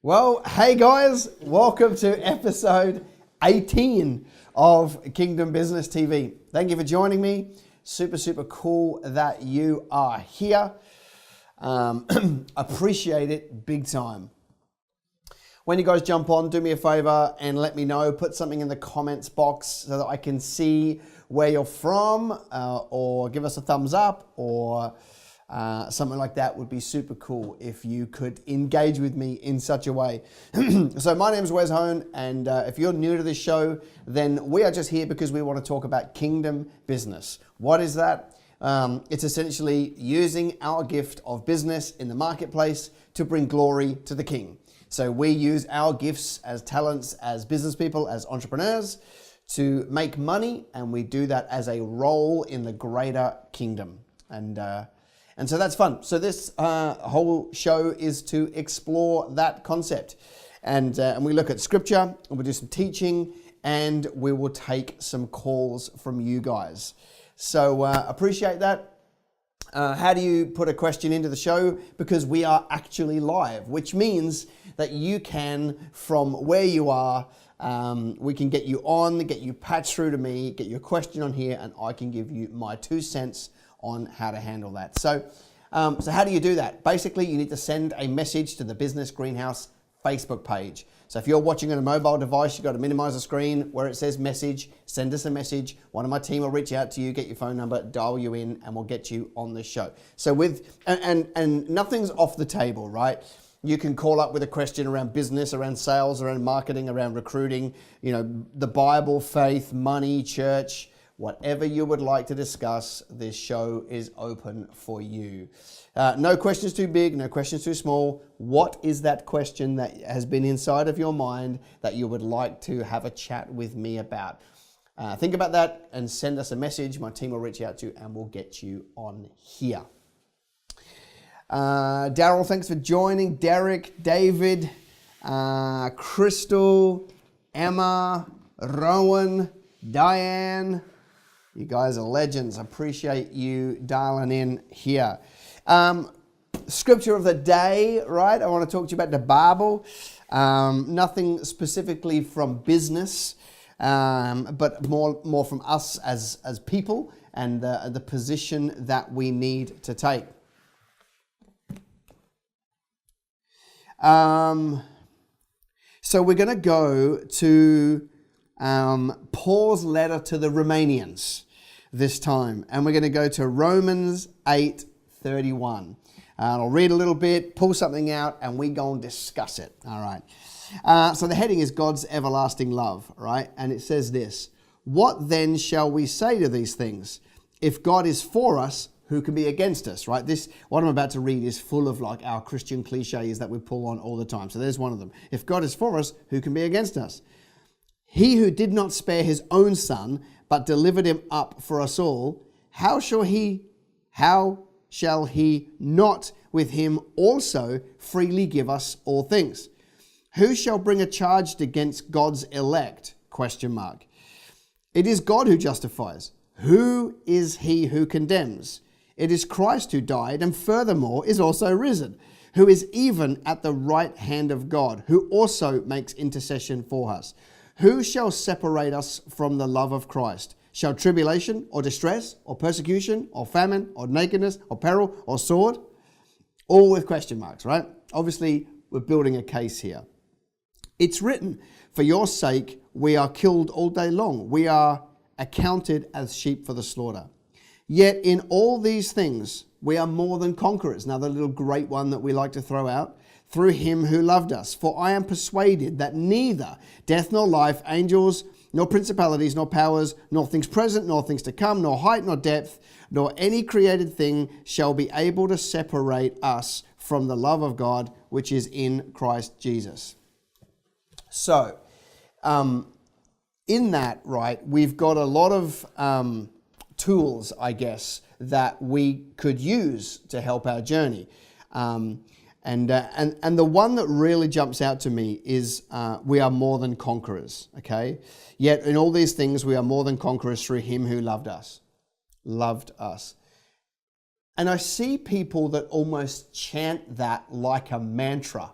Well, hey guys, welcome to episode 18 of Kingdom Business TV. Thank you for joining me. Super cool that you are here. Appreciate it big time. When you guys jump on, do me a favor and let me know. Put something in the comments box so that I can see where you're from, or give us a thumbs up, or something like that would be super cool if you could engage with me in such a way. So my name is Wez Hone, and if you're new to this show, then we are just here because we want to talk about kingdom business. What is that? It's essentially using our gift of business in the marketplace to bring glory to the King. So we use our gifts as talents, as business people, as entrepreneurs to make money, and we do that as a role in the greater kingdom. And so that's fun. So this whole show is to explore that concept. And we look at scripture, and we'll do some teaching, and we will take some calls from you guys. So appreciate that. How do you put a question into the show? Because we are actually live, which means that you can, from where you are, we can get you on, get you patched through to me, get your question on here, and I can give you my 2 cents on how to handle that. So how do you do that? Basically, you need to send a message to the Business Greenhouse Facebook page. So if you're watching on a mobile device, you've got to minimize the screen where it says message, send us a message. One of my team will reach out to you, get your phone number, dial you in, and we'll get you on the show. So and nothing's off the table, right? You can call up with a question around business, around sales, around marketing, around recruiting, the Bible, faith, money, church. Whatever you would like to discuss, this show is open for you. No questions too big, no questions too small. What is that question that has been inside of your mind that you would like to have a chat with me about? Think about that and send us a message. My team will reach out to you and we'll get you on here. Daryl, thanks for joining. Derek, David, Crystal, Emma, Rowan, Diane. You guys are legends. Appreciate you dialing in here. Scripture of the day, right? I want to talk to you about the Bible. Nothing specifically from business, but more from us as people and the position that we need to take. So we're going to go to Paul's letter to the Romanians this time, and we're going to go to Romans 8:31. I'll read a little bit, pull something out, and we go and discuss it. All right. So the heading is God's everlasting love, right? And it says this: "What then shall we say to these things? If God is for us, who can be against us?" Right? What I'm about to read is full of like our Christian cliches that we pull on all the time. So there's one of them. If God is for us, who can be against us? He who did not spare his own son, but delivered him up for us all, how shall he not with him also freely give us all things? Who shall bring a charge against God's elect? ? It is God who justifies. Who is he who condemns? It is Christ who died and furthermore is also risen, who is even at the right hand of God, who also makes intercession for us. Who shall separate us from the love of Christ? Shall tribulation or distress or persecution or famine or nakedness or peril or sword? All with question marks, right? Obviously, we're building a case here. It's written, for your sake, we are killed all day long. We are accounted as sheep for the slaughter. Yet in all these things, we are more than conquerors. Another little great one that we like to throw out. Through him who loved us. For I am persuaded that neither death nor life, angels, nor principalities, nor powers, nor things present, nor things to come, nor height, nor depth, nor any created thing shall be able to separate us from the love of God, which is in Christ Jesus. So, in that, right, we've got a lot of tools, I guess, that we could use to help our journey. And the one that really jumps out to me is we are more than conquerors, okay? Yet in all these things, we are more than conquerors through him who loved us. And I see people that almost chant that like a mantra.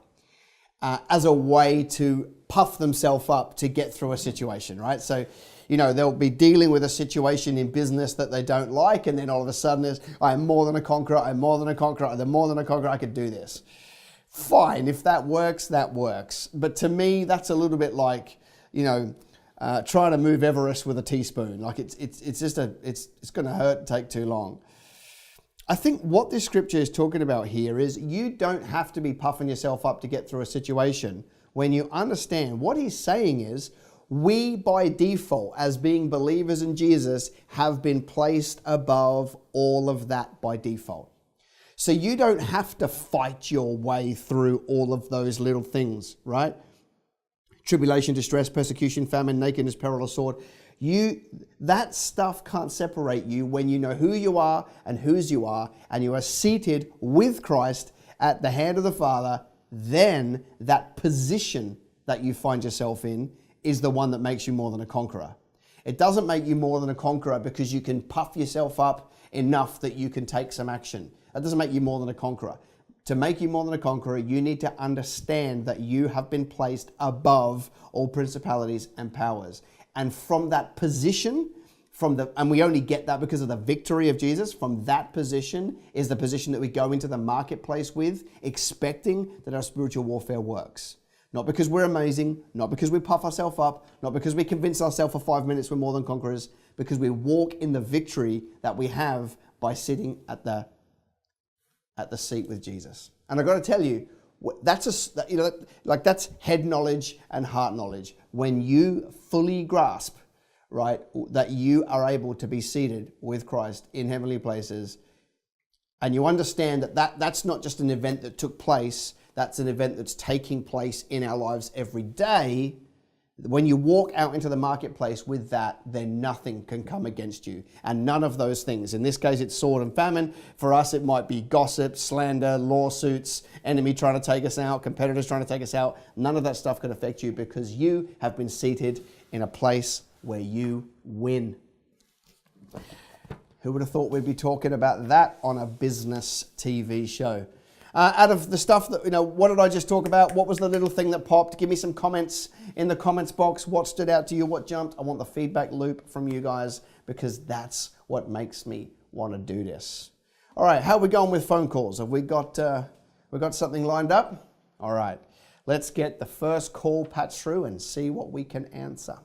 as a way to puff themselves up to get through a situation, right? So, they'll be dealing with a situation in business that they don't like, and then all of a sudden there's, I am more than a conqueror, I'm more than a conqueror, I'm more than a conqueror, I could do this. Fine, if that works, that works. But to me, that's a little bit like, trying to move Everest with a teaspoon. Like it's going to hurt and take too long. I think what this scripture is talking about here is you don't have to be puffing yourself up to get through a situation. When you understand what he's saying is, we by default, as being believers in Jesus, have been placed above all of that by default. So you don't have to fight your way through all of those little things, right? Tribulation, distress, persecution, famine, nakedness, peril, or sword. That stuff can't separate you when you know who you are and whose you are, and you are seated with Christ at the hand of the Father. Then that position that you find yourself in is the one that makes you more than a conqueror. It doesn't make you more than a conqueror because you can puff yourself up enough that you can take some action. That doesn't make you more than a conqueror. To make you more than a conqueror, you need to understand that you have been placed above all principalities and powers. And from that position, and we only get that because of the victory of Jesus, from that position is the position that we go into the marketplace with, expecting that our spiritual warfare works. Not because we're amazing, not because we puff ourselves up, not because we convince ourselves for 5 minutes we're more than conquerors, because we walk in the victory that we have by sitting at the seat with Jesus. And I've got to tell you, that's that's head knowledge and heart knowledge. When you fully grasp, right, that you are able to be seated with Christ in heavenly places, and you understand that's not just an event that took place, that's an event that's taking place in our lives every day. When you walk out into the marketplace with that, then nothing can come against you. And none of those things. In this case, it's sword and famine. For us, it might be gossip, slander, lawsuits, enemy trying to take us out, competitors trying to take us out. None of that stuff can affect you because you have been seated in a place where you win. Who would have thought we'd be talking about that on a business TV show? Out of the stuff that, what did I just talk about? What was the little thing that popped? Give me some comments in the comments box. What stood out to you? What jumped? I want the feedback loop from you guys because that's what makes me want to do this. All right, how are we going with phone calls? Have we got something lined up? All right, let's get the first call patched through and see what we can answer.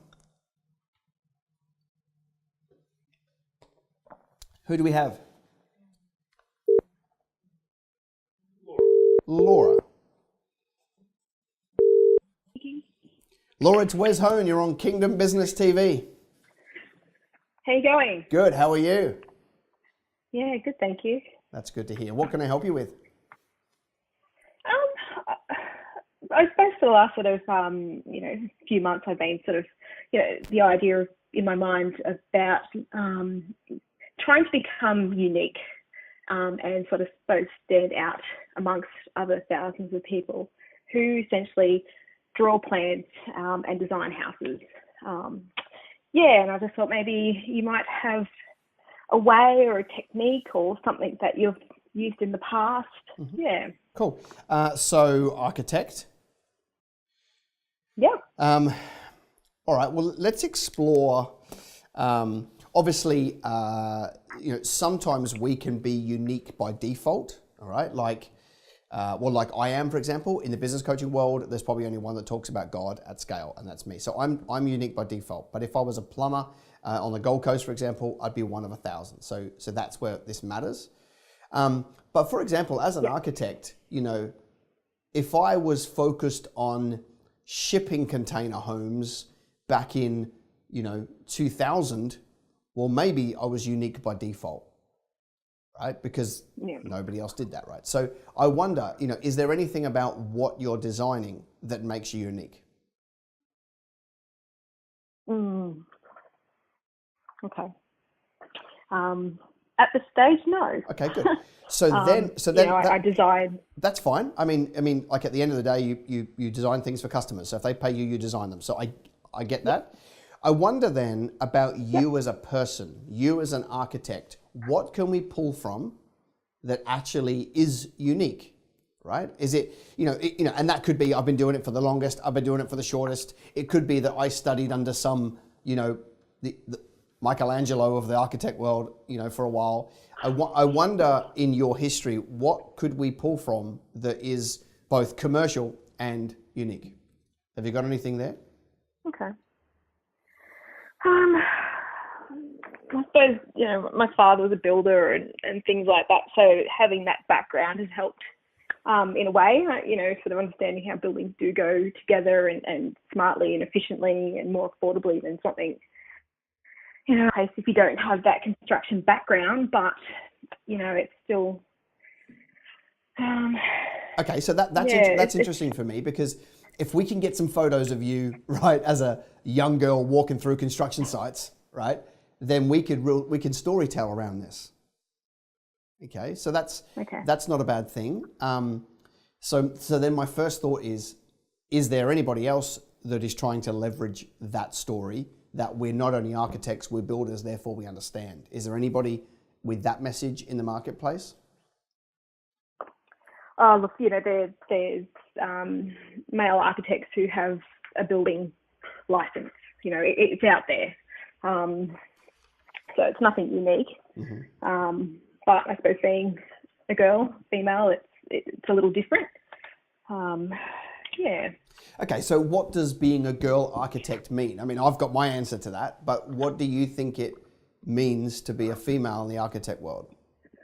Who do we have? Laura. Laura, it's Wez Hone. You're on Kingdom Business TV. How you going? Good. How are you? Yeah, good, thank you. That's good to hear. What can I help you with? I suppose for the last sort of, few months I've been sort of, the idea of, in my mind about trying to become unique and sort of stand out amongst other thousands of people who essentially draw plans and design houses. And I just thought maybe you might have a way or a technique or something that you've used in the past. Mm-hmm. Yeah. Cool. So architect? Yeah. All right, well, let's explore, obviously, sometimes we can be unique by default, all right? Like I am, for example, in the business coaching world, there's probably only one that talks about God at scale, and that's me. So I'm unique by default. But if I was a plumber on the Gold Coast, for example, I'd be one of 1,000. So that's where this matters. But for example, as an architect, if I was focused on shipping container homes back in, 2000, well, maybe I was unique by default. Right? Because nobody else did that, right? So I wonder, is there anything about what you're designing that makes you unique? Okay. At this stage, no. Okay, good. So then, I design. That's fine. I mean, like at the end of the day, you design things for customers. So if they pay you, you design them. So I get that. I wonder then about you as a person, you as an architect. What can we pull from that actually is unique, right? Is it, and that could be, I've been doing it for the longest, I've been doing it for the shortest. It could be that I studied under some, the Michelangelo of the architect world, for a while. I wonder in your history, what could we pull from that is both commercial and unique? Have you got anything there? Okay. I suppose, my father was a builder and things like that. So having that background has helped in a way, sort of understanding how buildings do go together and smartly and efficiently and more affordably than something, in case if you don't have that construction background, but, it's still... Okay, so that's interesting for me, because if we can get some photos of you, right, as a young girl walking through construction sites, right, then we could story tell around this. Okay, so that's not a bad thing. So then my first thought is there anybody else that is trying to leverage that story, that we're not only architects, we're builders, therefore we understand? Is there anybody with that message in the marketplace? Look, there's male architects who have a building license. It's out there. So it's nothing unique. Mm-hmm. But I suppose being a girl, female, it's a little different. Yeah. Okay, so what does being a girl architect mean? I mean, I've got my answer to that, but what do you think it means to be a female in the architect world?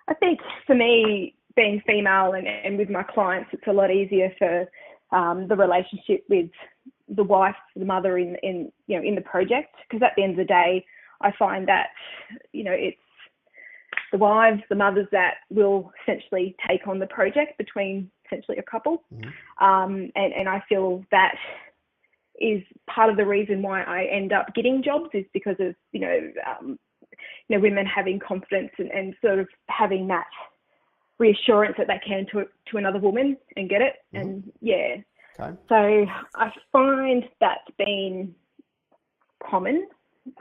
I think for me, being female and with my clients, it's a lot easier for the relationship with the wife, the mother in the project, because at the end of the day, I find that it's the wives, the mothers that will essentially take on the project between essentially a couple, mm-hmm. And I feel that is part of the reason why I end up getting jobs, is because of women having confidence and sort of having that reassurance that they can to another woman and get it. Mm-hmm. And yeah. Okay. So I find that's been common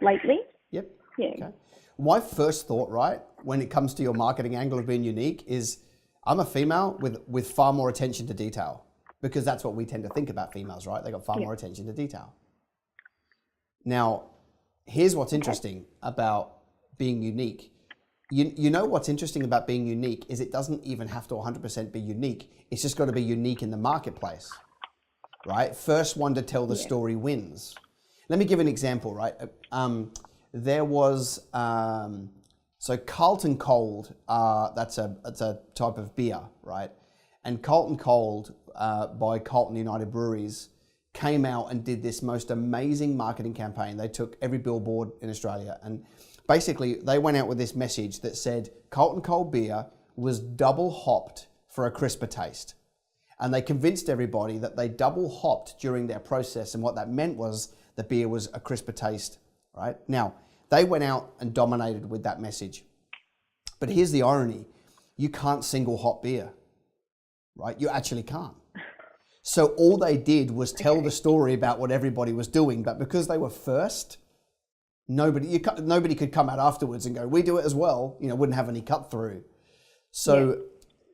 lately. Yep. Yeah. Okay. My first thought, right, when it comes to your marketing angle of being unique, is I'm a female with far more attention to detail, because that's what we tend to think about females, right? They got far more attention to detail. Now, here's what's interesting about being unique. You know what's interesting about being unique is it doesn't even have to 100% be unique. It's just got to be unique in the marketplace, right? First one to tell the story wins. Let me give an example, right? There was, so Carlton Cold, that's a type of beer, right? And Carlton Cold by Carlton United Breweries came out and did this most amazing marketing campaign. They took every billboard in Australia, and basically they went out with this message that said Carlton Cold beer was double hopped for a crisper taste. And they convinced everybody that they double hopped during their process, and what that meant was the beer was a crisper taste, right? Now, they went out and dominated with that message. But here's the irony. You can't single hop beer, right? You actually can't. So all they did was tell the story about what everybody was doing, but because they were first, nobody could come out afterwards and go, we do it as well, wouldn't have any cut through. So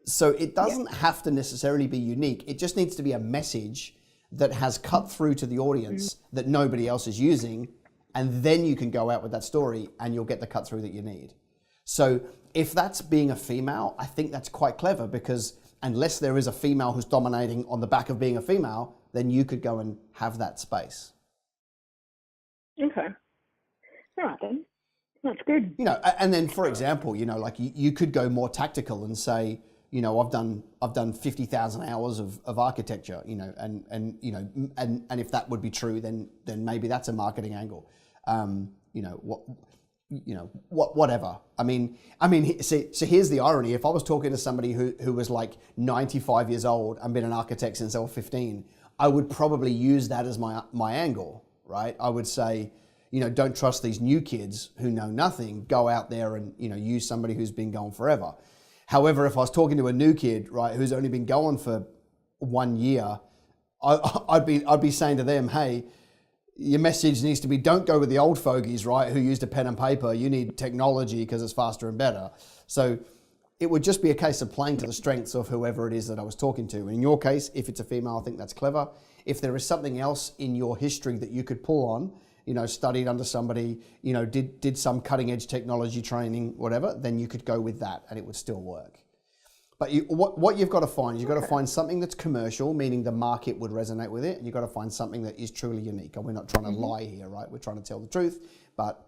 it doesn't have to necessarily be unique. It just needs to be a message that has cut through to the audience that nobody else is using, and then you can go out with that story and you'll get the cut through that you need. So if that's being a female, I think that's quite clever, because unless there is a female who's dominating on the back of being a female, then you could go and have that space. Okay. All right then. That's good. And then for example, like you could go more tactical and say, I've done 50,000 hours of architecture, and if that would be true, then maybe that's a marketing angle. Whatever. I mean, so here's the irony. If I was talking to somebody who was like 95 years old and been an architect since they were 15, I would probably use that as my angle, right? I would say, don't trust these new kids who know nothing. Go out there and, use somebody who's been going forever. However, if I was talking to a new kid, right, who's only been going for 1 year, I'd be saying to them, hey, your message needs to be, don't go with the old fogies, right, who used a pen and paper. You need technology because it's faster and better. So it would just be a case of playing to the strengths of whoever it is that I was talking to. In your case, if it's a female, I think that's clever. If there is something else in your history that you could pull on, studied under somebody, did some cutting edge technology training, whatever, then you could go with that and it would still work. But what you've got to find, you've got to find something that's commercial, meaning the market would resonate with it, and you've got to find something that is truly unique. And we're not trying to lie here, right? We're trying to tell the truth, but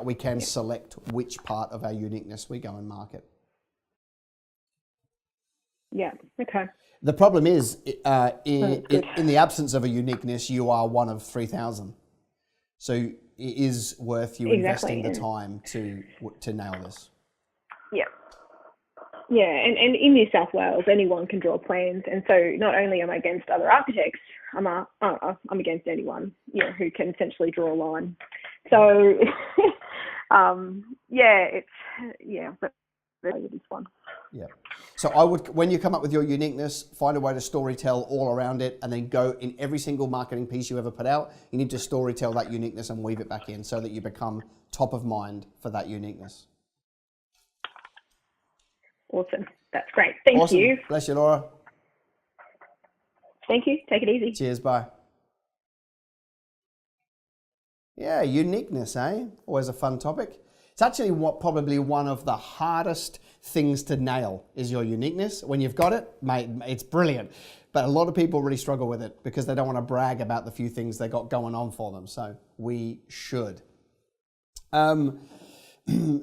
we can select which part of our uniqueness we go and market. Yeah. Okay. The problem is, in the absence of a uniqueness, you are one of 3,000. So it is worth you investing the time to nail this. Yeah. Yeah, and in New South Wales, anyone can draw plans, and so not only am I against other architects, I'm against anyone, who can essentially draw a line. So, but with this one. Yeah. So I would, when you come up with your uniqueness, find a way to storytell all around it, and then go in every single marketing piece you ever put out. You need to storytell that uniqueness and weave it back in so that you become top of mind for that uniqueness. Awesome. That's great. Thank you. Bless you, Laura. Thank you. Take it easy. Cheers. Bye. Yeah, uniqueness, eh? Always a fun topic. It's actually probably one of the hardest things to nail is your uniqueness. When you've got it, mate, it's brilliant. But a lot of people really struggle with it because they don't want to brag about the few things they got going on for them. So we should.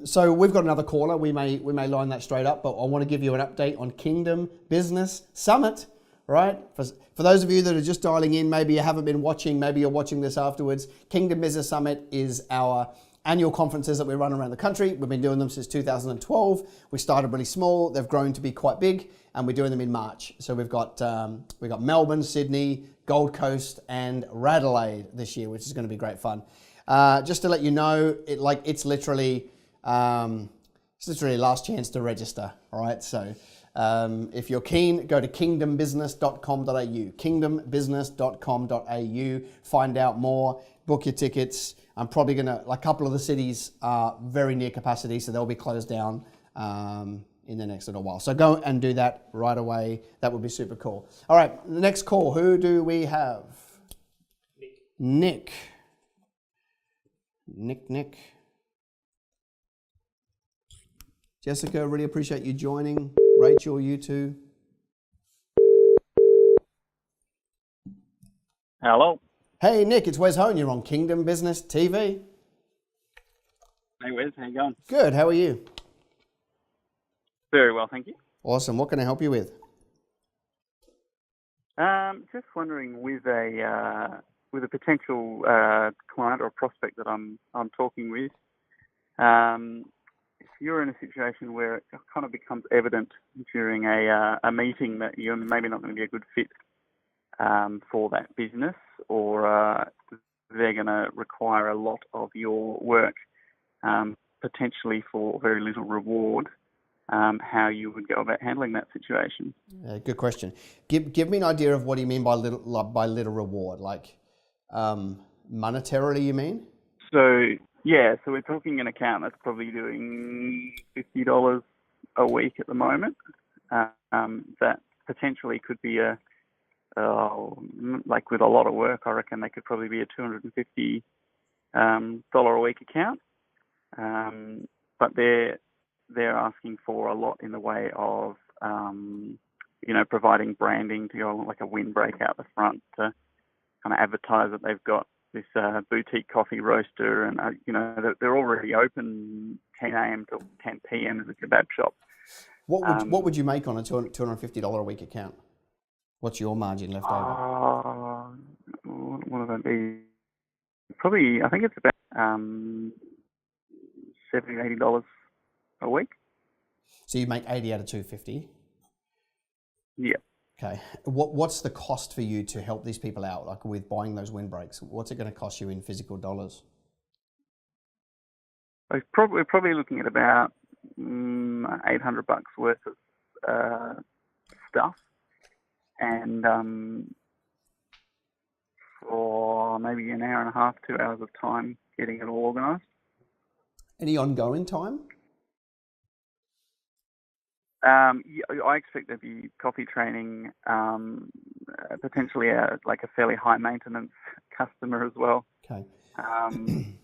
So we've got another caller. We may line that straight up, but I want to give you an update on Kingdom Business Summit, right? For those of you that are just dialing in, maybe you haven't been watching, maybe you're watching this afterwards. Kingdom Business Summit is our annual conferences that we run around the country. We've been doing them since 2012. We started really small. They've grown to be quite big, and we're doing them in March. So we've got Melbourne, Sydney, Gold Coast, and Radelaide this year, which is going to be great fun. Just to let you know, it's literally last chance to register. All right, so if you're keen, go to kingdombusiness.com.au, kingdombusiness.com.au, find out more, book your tickets. I'm probably gonna, a couple of the cities are very near capacity, so they'll be closed down in the next little while. So go and do that right away. That would be super cool. All right, the next call, who do we have? Nick. Jessica, really appreciate you joining. Rachel, you too. Hello. Hey, Nick, it's Wez Hone. You're on Kingdom Business TV. Hey, Wez. How you going? Good. How are you? Very well, thank you. Awesome. What can I help you with? Just wondering, with a potential client or prospect that I'm talking with, if you're in a situation where it kind of becomes evident during a meeting that you're maybe not going to be a good fit for that business, or they're going to require a lot of your work, potentially for very little reward, how you would go about handling that situation. Good question. Give me an idea of what do you mean by little reward, like monetarily, you mean? So we're talking an account that's probably doing $50 a week at the moment. That potentially could be like with a lot of work, I reckon they could probably be a $250 a week account. But they're asking for a lot in the way of providing branding to go like a windbreak out the front to kind of advertise that they've got this boutique coffee roaster, and they're already open 10 a.m. till 10 p.m. as a kebab shop. What would you make on a $250 a week account? What's your margin left over? What would that be? Probably, I think it's about $70, $80 a week. So you make 80 out of 250? Yeah. Okay. What's the cost for you to help these people out, like with buying those windbreaks? What's it going to cost you in physical dollars? We're probably looking at about $800 worth of stuff, and for maybe an hour and a half, 2 hours of time getting it all organised. Any ongoing time? Yeah, I expect there'd be coffee training, potentially like a fairly high maintenance customer as well. Okay. Um,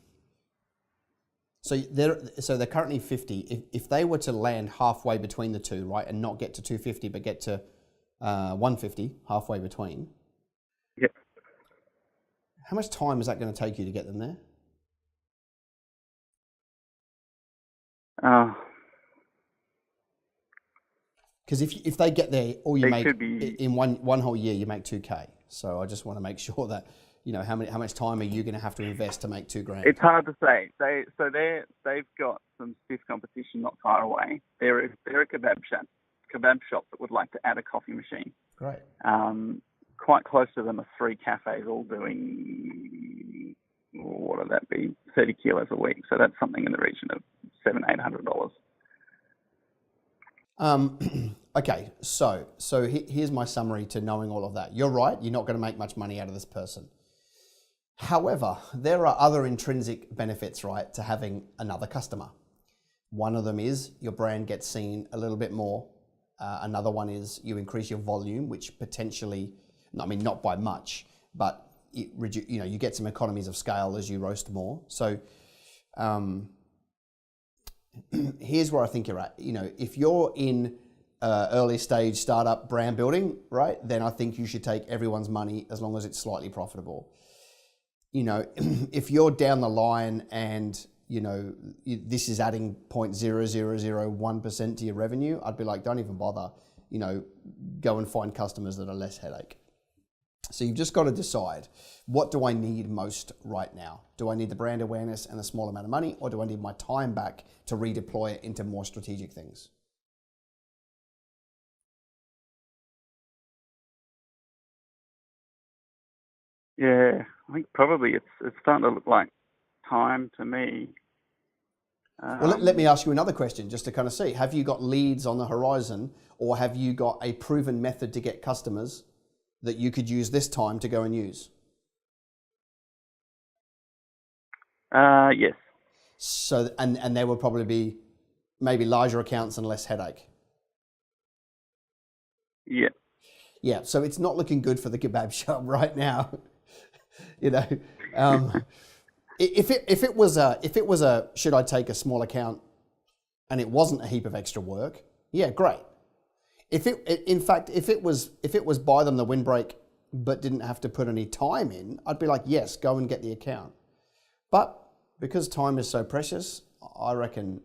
So they're currently 50. If they were to land halfway between the two, right, and not get to 250 but get to 150 halfway between, yep. how much time is that going to take you to get them there? Because if they get there, all you make in one whole year, you make 2K. So I just want to make sure that how much time are you going to have to invest to make $2,000? It's hard to say. They've got some stiff competition not far away. They're a kebab shop that would like to add a coffee machine. Great. Quite close to them are 3 cafes all doing, what would that be, 30 kilos a week. So that's something in the region of $700-800. Okay, so here's my summary to knowing all of that. You're right, you're not going to make much money out of this person. However, there are other intrinsic benefits, right, to having another customer. One of them is your brand gets seen a little bit more. Another one is you increase your volume, which potentially, I mean, not by much, but you get some economies of scale as you roast more. So here's where I think you're at. If you're in early stage startup brand building, right, then I think you should take everyone's money as long as it's slightly profitable. If you're down the line and this is adding 0.0001% to your revenue, I'd be like, don't even bother. Go and find customers that are less headache. So you've just got to decide, what do I need most right now? Do I need the brand awareness and a small amount of money, or do I need my time back to redeploy it into more strategic things? Yeah, I think probably it's starting to look like time to me. Well, let me ask you another question just to kind of see. Have you got leads on the horizon, or have you got a proven method to get customers that you could use this time to go and use? Yes. So, and there will probably be maybe larger accounts and less headache. Yeah. Yeah, so it's not looking good for the kebab shop right now. If it was a should I take a small account and it wasn't a heap of extra work, yeah, great. If it was buy them the windbreak but didn't have to put any time in, I'd be like, yes, go and get the account. But because time is so precious, I reckon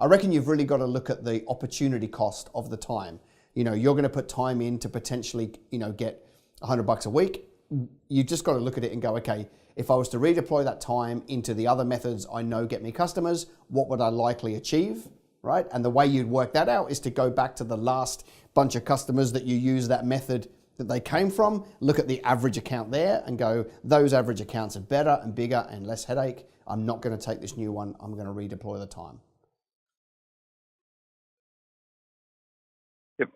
you've really got to look at the opportunity cost of the time. You're going to put time in to potentially, get $100 a week. You just got to look at it and go, okay, if I was to redeploy that time into the other methods I know get me customers, what would I likely achieve, right? And the way you'd work that out is to go back to the last bunch of customers that you use that method that they came from, look at the average account there and go, those average accounts are better and bigger and less headache. I'm not going to take this new one. I'm going to redeploy the time. Yep.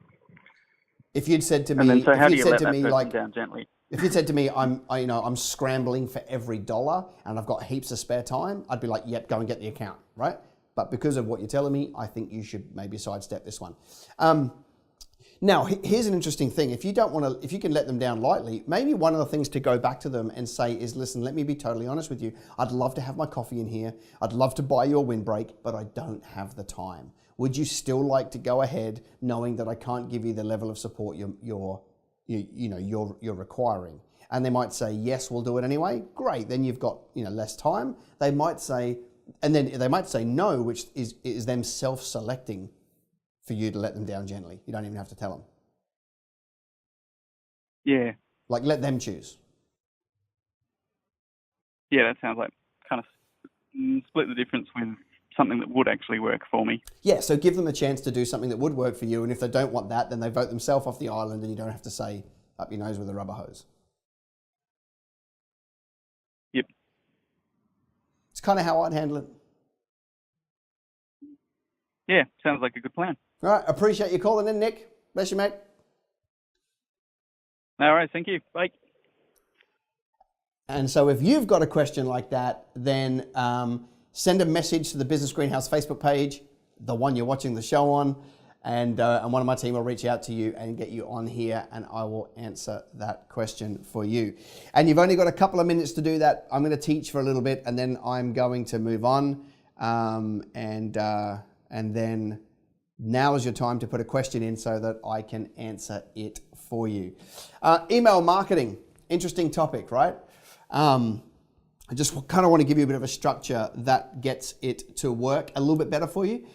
If you'd said to me, and then, so how do you let that person down gently? If you'd said to me, I'm scrambling for every dollar and I've got heaps of spare time, I'd be like, yep, go and get the account, right? But because of what you're telling me, I think you should maybe sidestep this one. Now, here's an interesting thing. If you can let them down lightly, maybe one of the things to go back to them and say is, listen, let me be totally honest with you. I'd love to have my coffee in here. I'd love to buy you a windbreak, but I don't have the time. Would you still like to go ahead knowing that I can't give you the level of support you're requiring? And they might say, yes, we'll do it anyway. Great. Then you've got, less time. They might say, and then they might say no, which is them self-selecting for you to let them down gently. You don't even have to tell them. Yeah. Like, let them choose. Yeah, that sounds like kind of split the difference with something that would actually work for me. Yeah, so give them a chance to do something that would work for you, and if they don't want that, then they vote themselves off the island and you don't have to say up your nose with a rubber hose. Yep. It's kind of how I'd handle it. Yeah, sounds like a good plan. All right, appreciate you calling in, Nick. Bless you, mate. All right, thank you. Bye. And so if you've got a question like that, then send a message to the Business Greenhouse Facebook page, the one you're watching the show on, and one of my team will reach out to you and get you on here, and I will answer that question for you. And you've only got a couple of minutes to do that. I'm going to teach for a little bit, and then I'm going to move on, and then now is your time to put a question in so that I can answer it for you. Email marketing, interesting topic, right? I just kind of want to give you a bit of a structure that gets it to work a little bit better for you,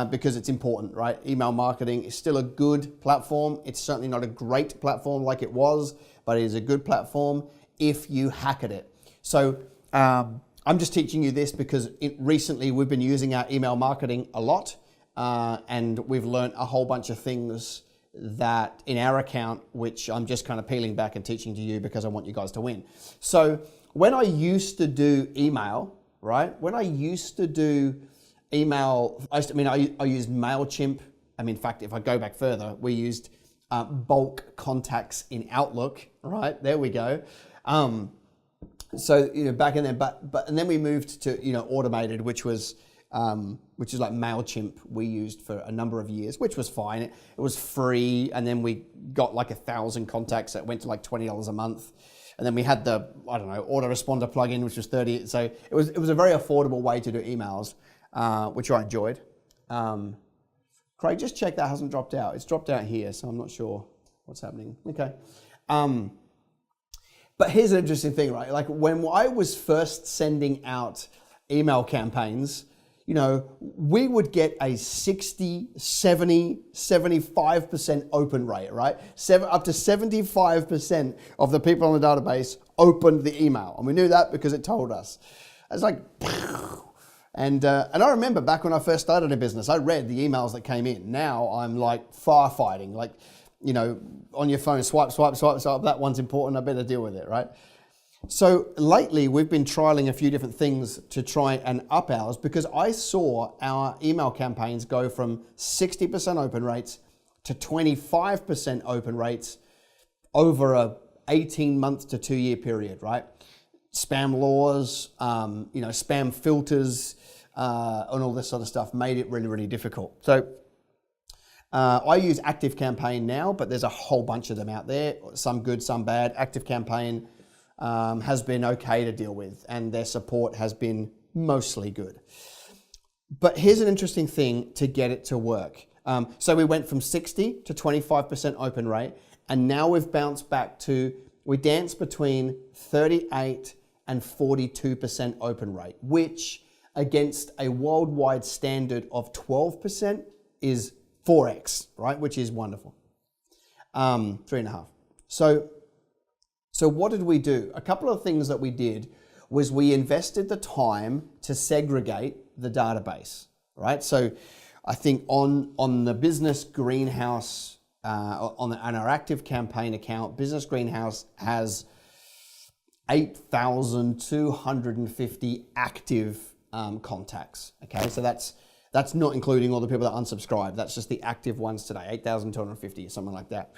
because it's important, right? Email marketing is still a good platform. It's certainly not a great platform like it was, but it is a good platform if you hack at it. So I'm just teaching you this because recently we've been using our email marketing a lot, and we've learned a whole bunch of things that in our account, which I'm just kind of peeling back and teaching to you because I want you guys to win. So when I used to do email, right? When I used to do email, I used MailChimp. In fact, if I go back further, we used bulk contacts in Outlook, right? There we go. So back in there, and then we moved to automated, which is like MailChimp we used for a number of years, which was fine. It was free, and then we got like 1,000 contacts that went to like $20 a month. And then we had the, autoresponder plugin, which was $30. So it was a very affordable way to do emails, which I enjoyed. Craig, just check that hasn't dropped out. It's dropped out here, so I'm not sure what's happening. Okay. But here's an interesting thing, right? Like when I was first sending out email campaigns, we would get a 60, 70, 75% open rate, right? Up to 75% of the people on the database opened the email. And we knew that because it told us. It's like, and I remember back when I first started a business, I read the emails that came in. Now I'm like firefighting, like, on your phone, swipe, swipe, swipe, swipe. That one's important. I better deal with it, right? So lately, we've been trialing a few different things to try and up ours because I saw our email campaigns go from 60% open rates to 25% open rates over a 18-month to 2-year period, right? Spam laws, spam filters, and all this sort of stuff made it really, really difficult. So I use ActiveCampaign now, but there's a whole bunch of them out there, some good, some bad. ActiveCampaign has been okay to deal with, and their support has been mostly good. But here's an interesting thing to get it to work. So we went from 60 to 25% open rate, and now we've bounced back to, we dance between 38 and 42% open rate, which against a worldwide standard of 12% is 4x, right? Which is wonderful. 3.5. So what did we do? A couple of things that we did was we invested the time to segregate the database, right? So I think on the Business Greenhouse, on our ActiveCampaign account, Business Greenhouse has 8,250 active contacts, okay? So that's not including all the people that unsubscribe. That's just the active ones today, 8,250 or something like that,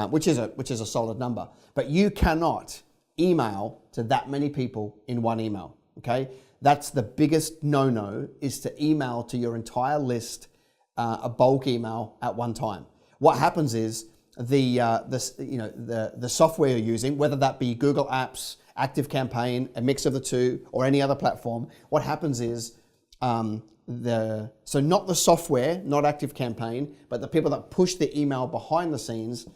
which is a solid number. But you cannot email to that many people in one email, okay? That's the biggest no-no, is to email to your entire list, a bulk email at one time. What happens is the software you're using, whether that be Google Apps, ActiveCampaign, a mix of the two, or any other platform, what happens is not the software, not ActiveCampaign, but the people that push the email behind the scenes,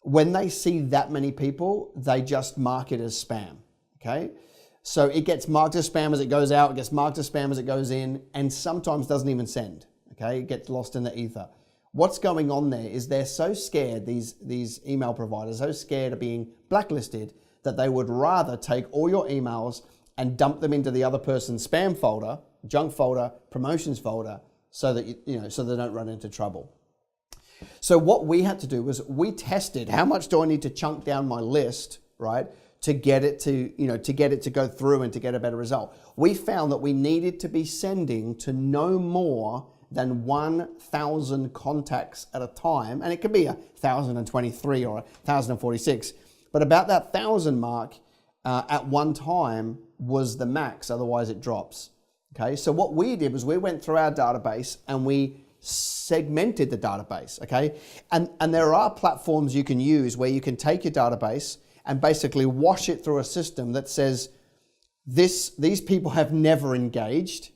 when they see that many people, they just mark it as spam, okay? So it gets marked as spam as it goes out, it gets marked as spam as it goes in, and sometimes doesn't even send, okay? It gets lost in the ether. What's going on there is they're so scared, these email providers, so scared of being blacklisted, that they would rather take all your emails and dump them into the other person's spam folder, junk folder, promotions folder, so that so they don't run into trouble. So what we had to do was we tested how much do I need to chunk down my list, right, to get it to go through and to get a better result. We found that we needed to be sending to no more than 1,000 contacts at a time, and it could be 1,023 or 1,046, but about that 1,000 mark at one time was the max. Otherwise, it drops. Okay, so what we did was we went through our database and we segmented the database, okay? And there are platforms you can use where you can take your database and basically wash it through a system that says, these people have never engaged.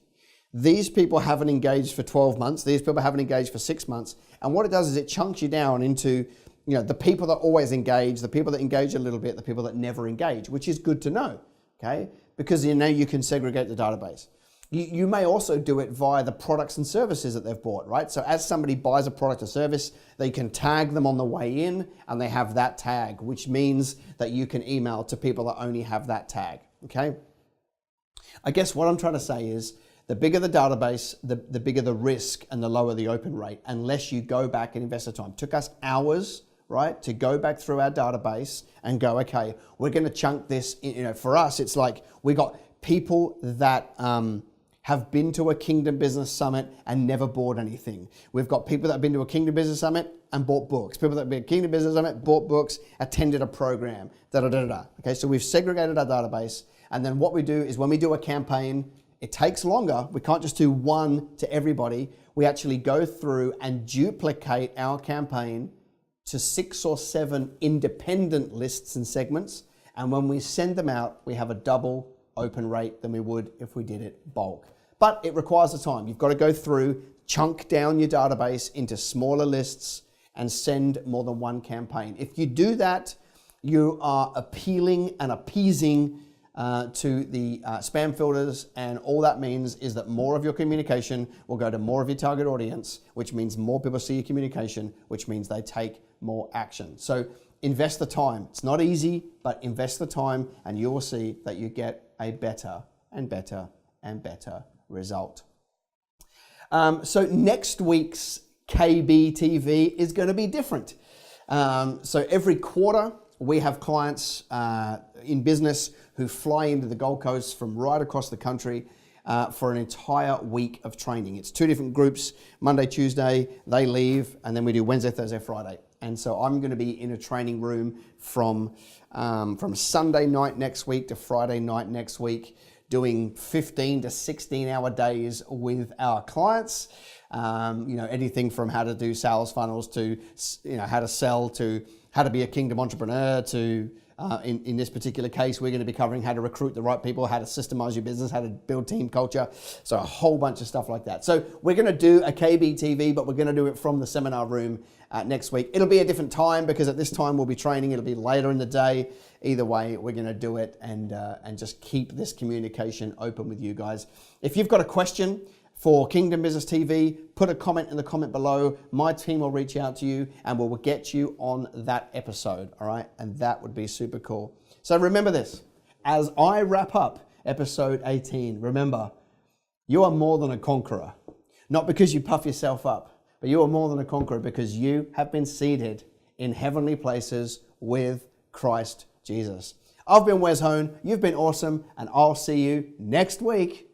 These people haven't engaged for 12 months. These people haven't engaged for 6 months. And what it does is it chunks you down into, the people that always engage, the people that engage a little bit, the people that never engage, which is good to know, okay? Because you can segregate the database. You may also do it via the products and services that they've bought, right? So as somebody buys a product or service, they can tag them on the way in and they have that tag, which means that you can email to people that only have that tag, okay? I guess what I'm trying to say is the bigger the database, the bigger the risk and the lower the open rate, unless you go back and invest the time. It took us hours, right, to go back through our database and go, okay, we're going to chunk this. For us, it's like we got people that have been to a Kingdom Business Summit and never bought anything. We've got people that have been to a Kingdom Business Summit and bought books. People that have been to a Kingdom Business Summit, bought books, attended a program, Okay, so we've segregated our database. And then what we do is when we do a campaign, it takes longer. We can't just do one to everybody. We actually go through and duplicate our campaign to 6 or 7 independent lists and segments. And when we send them out, we have a double open rate than we would if we did it bulk. But it requires the time. You've got to go through, chunk down your database into smaller lists and send more than one campaign. If you do that, you are appealing and appeasing to the spam filters, and all that means is that more of your communication will go to more of your target audience, which means more people see your communication, which means they take more action. So invest the time. It's not easy, but invest the time and you will see that you get a better and better and better result. So next week's KBTV is going to be different. So every quarter we have clients in business who fly into the Gold Coast from right across the country for an entire week of training. It's 2 different groups. Monday, Tuesday, they leave, and then we do Wednesday, Thursday, Friday. And so I'm going to be in a training room from Sunday night next week to Friday night next week, doing 15 to 16 hour days with our clients. Anything from how to do sales funnels to how to sell to how to be a kingdom entrepreneur to in this particular case, we're going to be covering how to recruit the right people, how to systemize your business, how to build team culture. So a whole bunch of stuff like that. So we're going to do a KBTV, but we're going to do it from the seminar room next week. It'll be a different time because at this time we'll be training. It'll be later in the day. Either way, we're going to do it and just keep this communication open with you guys. If you've got a question for Kingdom Business TV, put a comment in the comment below. My team will reach out to you and we'll get you on that episode, all right? And that would be super cool. So remember this, as I wrap up episode 18, remember, you are more than a conqueror. Not because you puff yourself up, but you are more than a conqueror because you have been seated in heavenly places with Christ Jesus. I've been Wez Hone, you've been awesome, and I'll see you next week